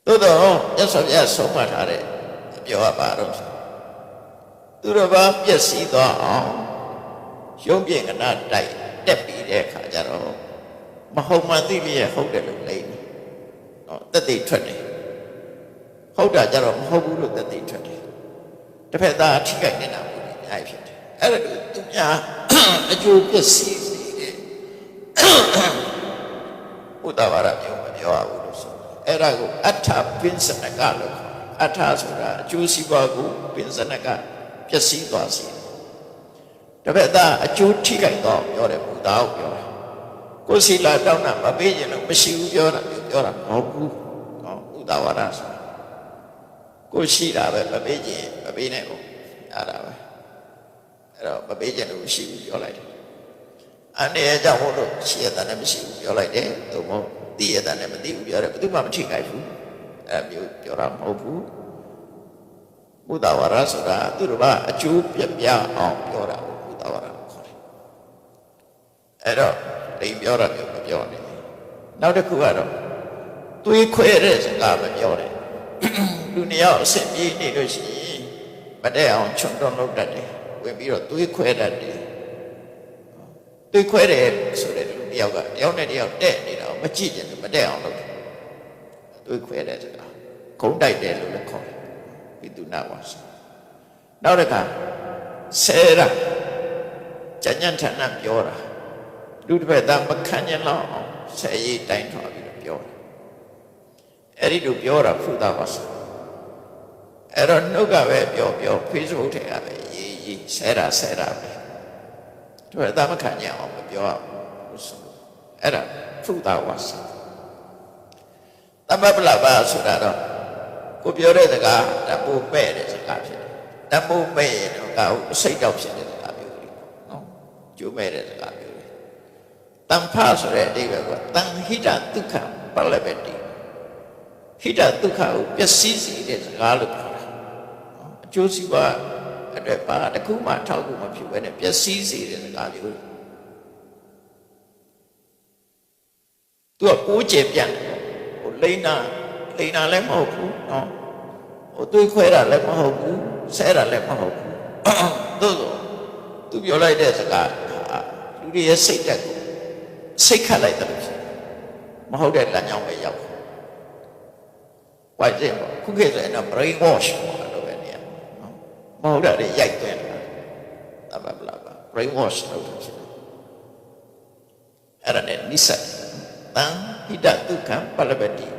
သို့တော့မြတ်စွာဘုရားဆုံးမထားတဲ့ပြောရပါတော့သူတော်ဘာပျက်စီးသွားအောင်ရုံးပြင်းကနာတိုက်တက်ပြီးတဲ့အခါကျတော့မဟုတ်မှန်သိလျက်ဟုတ်တယ်လို့လိမ့်တယ်နော်တက်သိထွက်တယ်ဟုတ်တာကြတော့မဟုတ်ဘူးလို့တက်သိထွက်တယ်တစ်ဖက်သားထိခိုက်နေတာမျိုးအများကြီးဖြစ်တယ်အဲ့ဒါသူများအကျိုးပျက်စီးစေတယ်ဥဒ္ဒဝါဒမျိုးမပြောရဘူးလို့ဆိုအဲ့ဒါကိုအဋ္ဌပင်စနကလို့ခေါ်အဋ္ဌဆိုတာအကျိုးစီးပွားကိုပင်စနကပျက်စီးသွားစေတယ်တစ်ဖက်သားအကျိုးထိခိုက်တော့ပြောတယ်ဘုရားကိုပြောတယ်ကိုယ်စီလာတောင်းတာမပေးရင်လို့မရှိဘူးပြောတာမဟုတ်ဘူးဟောဥဒ္ဒဝါဒဆိုတာကိုရှိတာပဲမပေးခြင်းမပေးနိုင်ဘူးအဲ့ဒါပဲအဲ့တော့မပေးခြင်းလို့ရှိဘူးပြောလိုက်တယ်အနေအကြောင်းမို့လို့ရှိရတာလည်းမရှိဘူးပြောလိုက်တယ်သို့မဟုတ်သိရတာလည်းမသိဘူးပြောတယ်ဘယ်သူမှမထိခိုက်ဘူးအဲ့မျိုးပြောတာမဟုတ်ဘူးဘုဒ္ဓဝါဒဆိုတာသူတို့ကအကျိုးပြပြအောင်ပြောတာဘုဒ္ဓဝါဒခေါ်တယ်အဲ့တော့လိမ်ပြောတာမျိုးမပြောနဲ့နောက်တစ်ခုကတော့သွေးခွဲတဲ့စကားမပြောနဲ့လူနှစ်ယောက်အဆင်ပြေနေလို့ရှိရင်မတည့်အောင်ခြုံတော့လုပ်တတ်တယ်ဝင်ပြီးတော့သွေးခွဲတတ်တယ်သွေးခွဲတယ်ဆိုတဲ့လူတစ်ယောက်ကတယောက်နဲ့တယောက်တဲ့နေတာမကြည့်ကြဘူးမတည့်အောင်လုပ်တယ်သွေးခွဲတဲ့စကားခုံးတိုက်တယ်လို့လည်းခေါ်တယ်ဝိတုနာဝါစာနောက်တစ်ခါဆဲရကြညံ့ထန်ပြောတာလူတစ်ဖက်သားမခံကျင်တော့အောင်ဆဲရေးတိုင်းထွားပြီးတော့ပြောတယ်အဲ့ဒီလိုပြောတာဖုဒ္ဓဝါစာအဲ့တော့နှုတ်ကပဲပြော Facebook ထဲကပဲရေးဆဲတာပဲတို့အသားမခံကြအောင်မပြောဘူးဆိုအဲ့ဒါဖုဒ္ဓဝါစာတမ္ပပလပါဆိုတာတော့ကိုပြောတဲ့စကားတပူမဲ့တဲ့စကားဖြစ်တယ်တပူမဲ့ရင်တော့ကအစိတ်တောက်ဖြစ်တဲ့စကားမျိုးလေးနော်ကျိုးမဲ့တဲ့စကားမျိုးလေးတန်ဖဆိုတဲ့အဓိပ္ပာယ်ကတန်ဟိတဒုက္ခပလပတိဟိတဒုက္ခကိုပျက်စီးစေတဲ့စကားလို့ပြောတာအကျိုးစီးပွားအတွက်ပါတခုမှထောက်ကူမဖြစ်ဘဲနဲ့ပျက်စီးစေတဲ့စကားမျိုးသူကကိုးကျယ်ပြန့်တယ်ဟိုလိမ့်နာလည်းမဟုတ်ဘူးနော်ဟိုတွေးခွဲတာလည်းမဟုတ်ဘူးဆဲတာလည်းမဟုတ်ဘူးသို့သောသူပြောလိုက်တဲ့စကားလူတွေရဲ့စိတ်ဓာတ်ကိုစိတ်ခတ်လိုက်တယ်လို့ဖြစ်မဟုတ်တဲ့လမ်းကြောင်းပဲရောက်ဝိုက်တယ်ပေါ့ခုခေတ်ဆိုရင်တော့ brain wash လို့ပဲနေရနော်မဟုတ်တာတွေရိုက်သွင်းတာဘဘလာ brain wash လို့ဖြစ်တယ်အဲ့ဒါနဲ့နိစ္စတံဟိတဒုက္ခပလပတိ